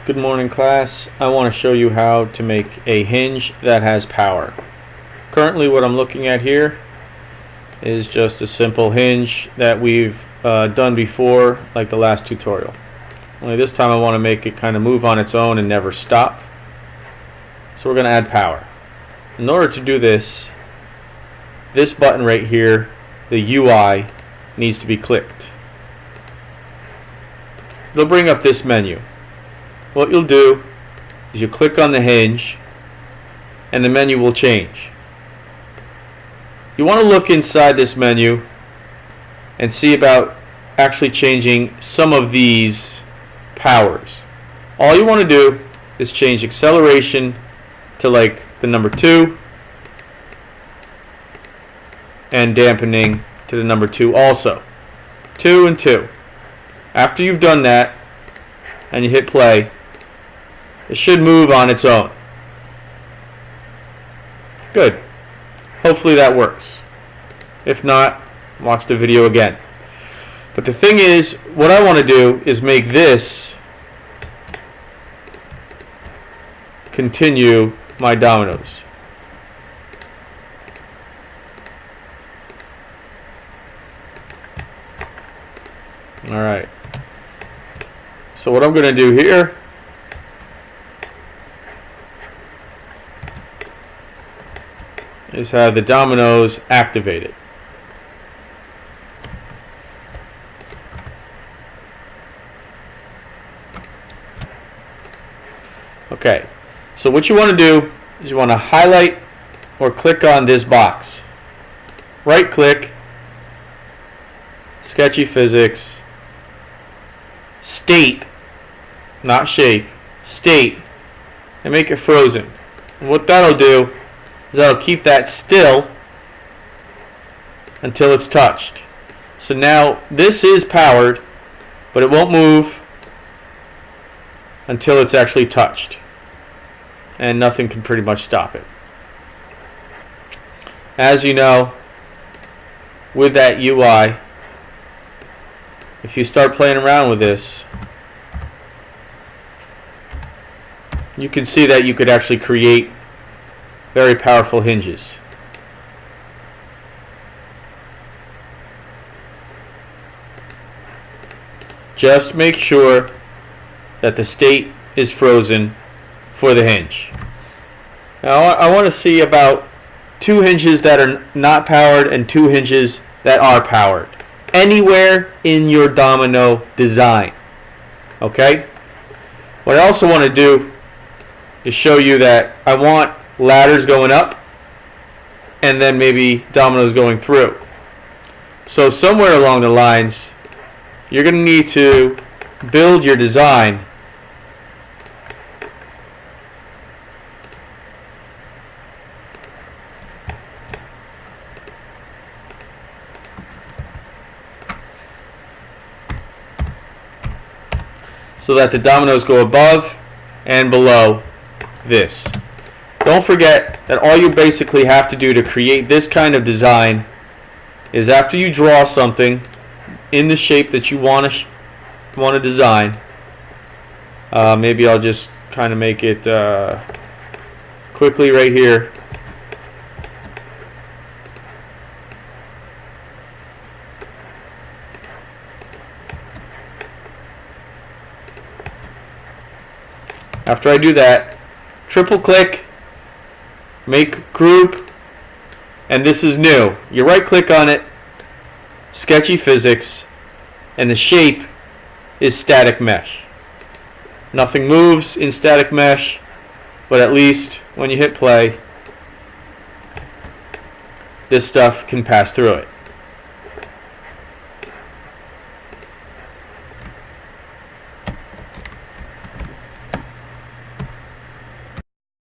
Good morning, class. I want to show you how to make a hinge that has power. Currently what I'm looking at here is just a simple hinge that we've done before, like the last tutorial. Only this time I want to make it kind of move on its own and never stop. So we're going to add power. In order to do this, this button right here, the UI, needs to be clicked. It'll bring up this menu. What you'll do is you click on the hinge and the menu will change. You want to look inside this menu and see about actually changing some of these powers. All you want to do is change acceleration to like the number 2 and dampening to the number 2 also. 2 and 2. After you've done that and you hit play, it should move on its own. Good. Hopefully that works. If not, watch the video again. But the thing is, what I want to do is make this continue my dominoes. Alright. So what I'm going to do here is have the dominoes activated. Okay, so what you want to do is you want to highlight or click on this box. Right click, Sketchy Physics, State, not Shape, State, and make it frozen. And what that'll do is that'll keep that still until it's touched. So now this is powered, but it won't move until it's actually touched, and nothing can pretty much stop it. As you know, with that UI, if you start playing around with this, you can see that you could actually create very powerful hinges. Just make sure that the state is frozen for the hinge. Now I want to see about 2 hinges that are not powered and 2 hinges that are powered anywhere in your domino design. Okay? What I also want to do is show you that I want ladders going up and then maybe dominoes going through. So somewhere along the lines you're going to need to build your design so that the dominoes go above and below this. Don't forget that all you basically have to do to create this kind of design is after you draw something in the shape that you want to design, maybe I'll just kind of make it quickly right here. After I do that, triple click, make group, and this is new. You right click on it, Sketchy Physics, and the shape is static mesh. Nothing moves in static mesh, but at least when you hit play, this stuff can pass through it.